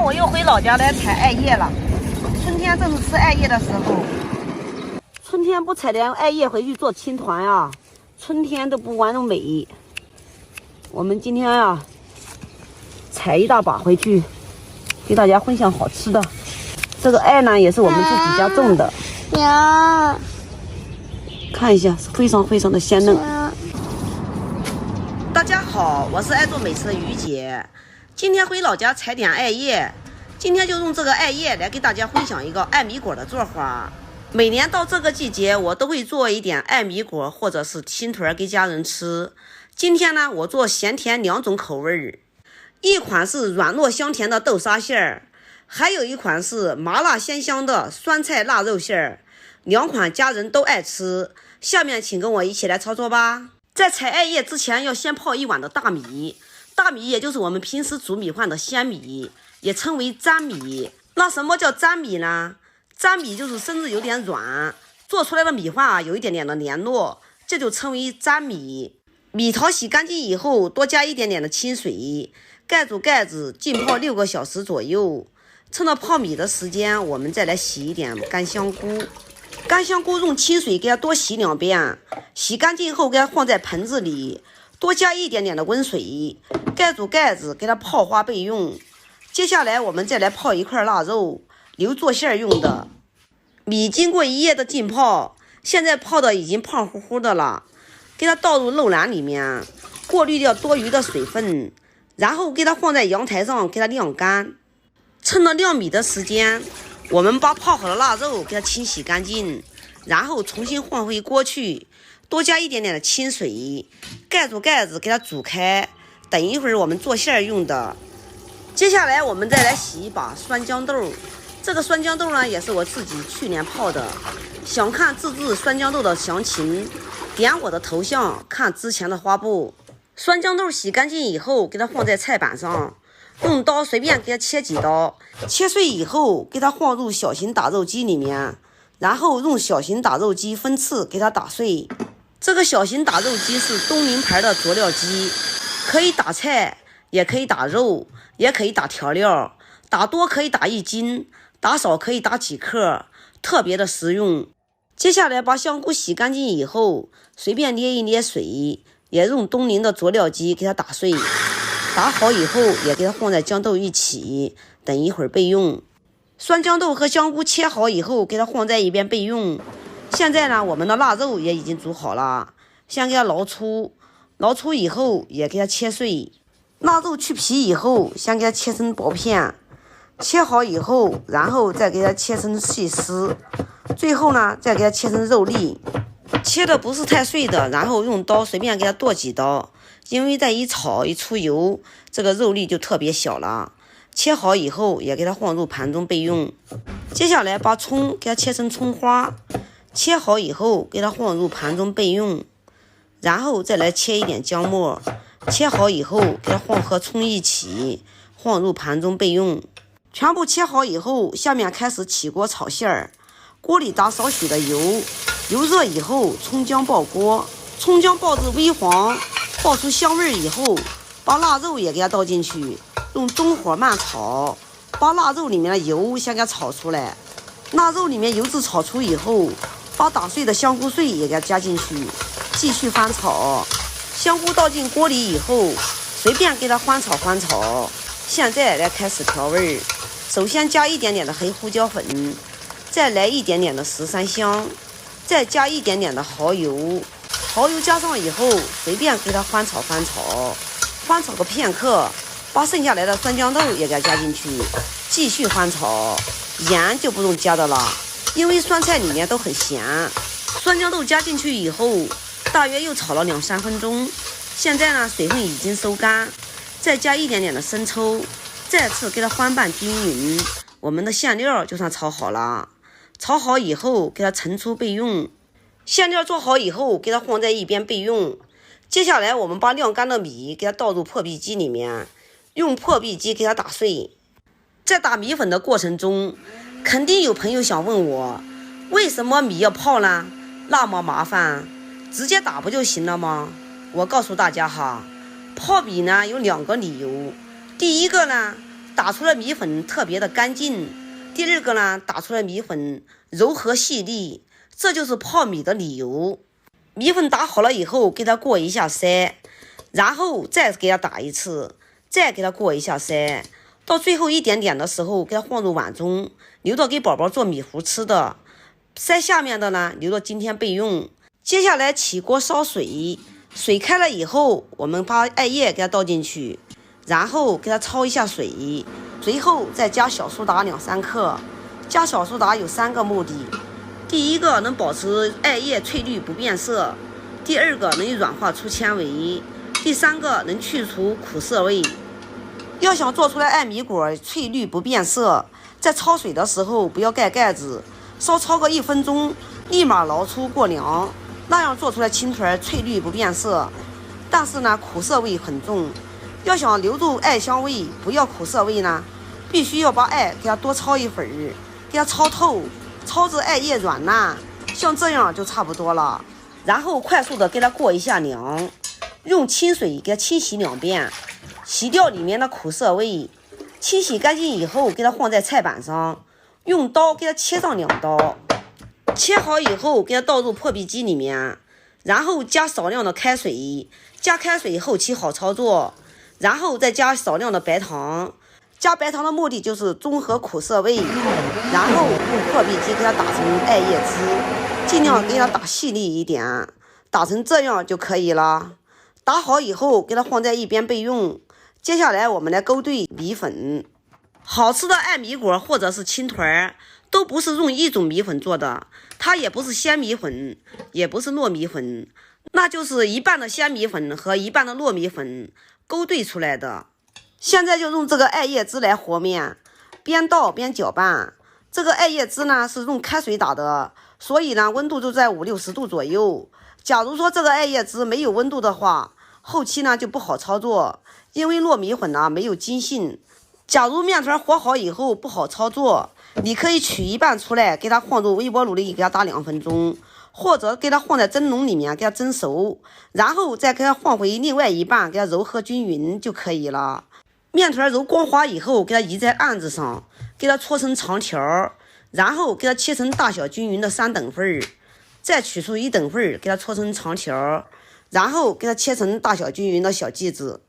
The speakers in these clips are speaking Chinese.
我又回老家来采艾叶了。春天正是吃艾叶的时候，春天不采点艾叶回去做青团啊，春天都不完美。我们今天啊，采一大把回去，给大家分享好吃的。这个艾呢，也是我们自己家种的。看一下，非常非常的鲜嫩。大家好，我是爱做美食的于姐。今天回老家采点艾叶，今天就用这个艾叶来给大家分享一个艾米果的做法。每年到这个季节，我都会做一点艾米果或者是青团给家人吃。今天呢，我做咸甜两种口味，一款是软糯香甜的豆沙馅儿，还有一款是麻辣鲜香的酸菜腊肉馅儿。两款家人都爱吃。下面请跟我一起来操作吧。在采艾叶之前，要先泡一碗的大米。大米也就是我们平时煮米饭的鲜米，也称为粘米。那什么叫粘米呢？粘米就是身子有点软，做出来的米饭有一点点的黏糯，这就称为粘米。米淘洗干净以后，多加一点点的清水，盖住盖子浸泡6个小时左右。趁着泡米的时间，我们再来洗一点干香菇。干香菇用清水给它多洗2遍，洗干净后给它放在盆子里，多加一点点的温水，盖住盖子给它泡花备用。接下来我们再来泡一块腊肉，留做馅用的。米经过1夜的浸泡，现在泡的已经胖乎乎的了，给它倒入肉篮里面，过滤掉多余的水分，然后给它放在阳台上给它晾干。趁着晾米的时间，我们把泡好的腊肉给它清洗干净，然后重新换回锅去，多加一点点的清水，盖住盖子给它煮开，等一会儿我们做馅用的。接下来我们再来洗一把酸豇豆，这个酸豇豆呢也是我自己去年泡的。想看自制酸豇豆的详情，点我的头像看之前的花布。酸豇豆洗干净以后，给它放在菜板上，用刀随便给它切几刀，切碎以后给它放入小型打肉机里面，然后用小型打肉机分次给它打碎。这个小型打肉机是东林牌的佐料机，可以打菜，也可以打肉，也可以打调料，打多可以打1斤，打少可以打几克，特别的实用。接下来把香菇洗干净以后，随便捏一捏水，也用东林的佐料机给它打碎。打好以后也给它放在豇豆一起，等一会儿备用。酸豇豆和香菇切好以后给它放在一边备用。现在呢，我们的腊肉也已经煮好了，先给它捞出，捞出以后也给它切碎。腊肉去皮以后，先给它切成薄片，切好以后，然后再给它切成细丝，最后呢再给它切成肉粒，切的不是太碎的，然后用刀随便给它剁几刀，因为再一炒一出油，这个肉粒就特别小了。切好以后也给它放入盘中备用。接下来把葱给它切成葱花，切好以后给它放入盘中备用。然后再来切一点姜末，切好以后给它放和葱一起放入盘中备用。全部切好以后，下面开始起锅炒馅儿。锅里打少许的油，油热以后葱姜爆锅，葱姜爆至微黄，爆出香味以后，把腊肉也给它倒进去，用中火慢炒，把腊肉里面的油先给它炒出来。腊肉里面油脂炒出以后，把打碎的香菇碎也给它加进去，继续翻炒。香菇倒进锅里以后，随便给它翻炒翻炒。现在来开始调味，首先加一点点的黑胡椒粉，再来一点点的13香，再加一点点的蚝油。蚝油加上以后，随便给它翻炒翻炒，翻炒个片刻，把剩下来的酸豇豆也给它加进去，继续翻炒。盐就不用加的了，因为酸菜里面都很咸。酸豇豆加进去以后，大约又炒了2-3分钟。现在呢，水分已经收干，再加一点点的生抽，再次给它翻拌均匀。我们的馅料就算炒好了。炒好以后给它盛出备用。馅料做好以后给它放在一边备用。接下来我们把晾干的米给它倒入破壁机里面，用破壁机给它打碎。在打米粉的过程中，肯定有朋友想问我，为什么米要泡呢？那么麻烦，直接打不就行了吗？我告诉大家哈，泡米呢有2个理由。第一个呢，打出来米粉特别的干净。第二个呢，打出来米粉柔和细腻，这就是泡米的理由。米粉打好了以后，给它过一下筛，然后再给它打一次，再给它过一下筛，到最后一点点的时候，给它放入碗中，留到给宝宝做米糊吃的。筛下面的呢，留到今天备用。接下来起锅烧水，水开了以后，我们把艾叶给它倒进去，然后给它焯一下水，随后再加小苏打2-3克。加小苏打有3个目的：第一个能保持艾叶翠绿不变色，第二个能软化出纤维，第三个能去除苦涩味。要想做出来艾米果翠绿不变色，在焯水的时候不要盖盖子，稍焯个1分钟，立马捞出过凉，那样做出来青团翠绿不变色。但是呢，苦涩味很重，要想留住艾香味，不要苦涩味呢，必须要把艾给它多焯一会儿，给它焯透，焯至艾叶软烂，像这样就差不多了。然后快速的给它过一下凉，用清水给它清洗2遍，洗掉里面的苦涩味。清洗干净以后，给它放在菜板上，用刀给它切上2刀。切好以后，给它倒入破壁机里面，然后加少量的开水，加开水后期好操作。然后再加少量的白糖，加白糖的目的就是中和苦涩味。然后用破壁机给它打成艾叶汁，尽量给它打细腻一点，打成这样就可以了。打好以后，给它放在一边备用。接下来我们来勾兑米粉。好吃的艾米果或者是青团都不是用一种米粉做的，它也不是鲜米粉，也不是糯米粉，那就是一半的鲜米粉和一半的糯米粉勾兑出来的。现在就用这个艾叶汁来和面，边倒边搅拌。这个艾叶汁呢是用开水打的，所以呢温度就在50-60度左右。假如说这个艾叶汁没有温度的话，后期呢就不好操作，因为糯米粉呢没有筋性。假如面团和好以后不好操作，你可以取一半出来，给它放入微波炉里给它打2分钟，或者给它放在蒸笼里面给它蒸熟，然后再给它放回另外一半，给它揉合均匀就可以了。面团揉光滑以后，给它移在案子上，给它搓成长条，然后给它切成大小均匀的3等份，再取出1等份，给它搓成长条，然后给它切成大小均匀的小剂子。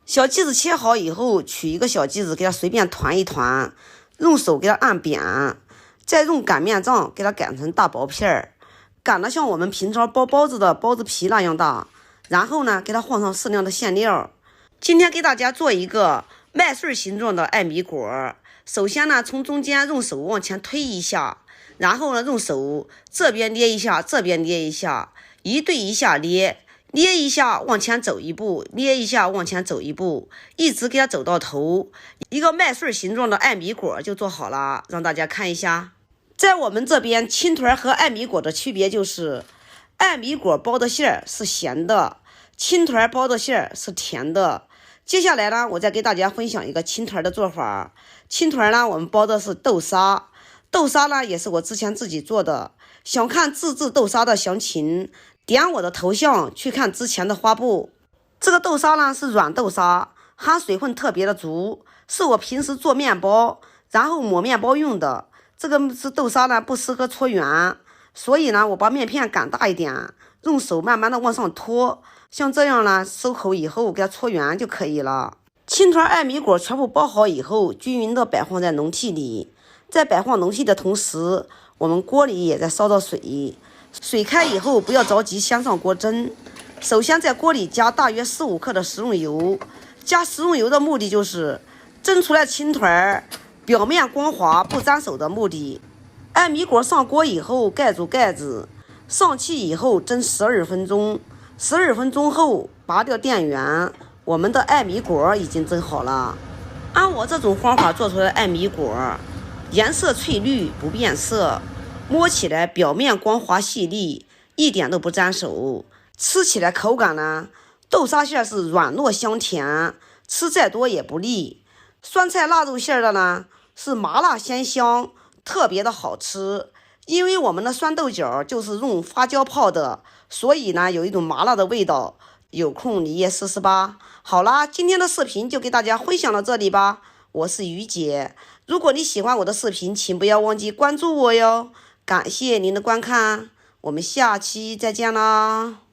小剂子切好以后，取一个小剂子给它随便团一团，用手给它按扁，再用擀面杖给它擀成大薄片，擀得像我们平常包包子的包子皮那样大。然后呢，给它放上适量的馅料。今天给大家做一个麦穗形状的艾米果。首先呢，从中间用手往前推一下，然后呢，用手这边捏一下，这边捏一下，一对一下捏一下往前走一步，捏一下往前走一步，一直给它走到头，一个麦穗形状的艾米果就做好了。让大家看一下，在我们这边青团和艾米果的区别就是，艾米果包的馅是咸的，青团包的馅是甜的。接下来呢，我再给大家分享一个青团的做法。青团呢，我们包的是豆沙，豆沙呢也是我之前自己做的。想看自制豆沙的详情，点我的头像去看之前的发布。这个豆沙呢是软豆沙，含水分特别的足，是我平时做面包然后抹面包用的。这个是豆沙呢不适合搓圆，所以呢我把面片擀大一点，用手慢慢的往上拖，像这样呢收口以后给它搓圆就可以了。青团艾米果全部包好以后，均匀的摆放在笼屉里。在摆放笼屉的同时，我们锅里也在烧着水。水开以后不要着急先上锅蒸，首先在锅里加大约4-5克的食用油。加食用油的目的就是蒸出来青团表面光滑不粘手的目的。艾米果上锅以后盖住盖子，上气以后蒸12分钟。12分钟后拔掉电源，我们的艾米果已经蒸好了。按我这种方法做出来的艾米果，颜色翠绿不变色，摸起来表面光滑细腻，一点都不粘手。吃起来口感呢，豆沙馅是软糯香甜，吃再多也不腻。酸菜腊肉馅的呢是麻辣鲜香，特别的好吃。因为我们的酸豆角就是用发酵泡的，所以呢有一种麻辣的味道，有空你也试试吧。好啦，今天的视频就给大家分享到这里吧，我是于姐。如果你喜欢我的视频，请不要忘记关注我哟。感谢您的观看，我们下期再见啦。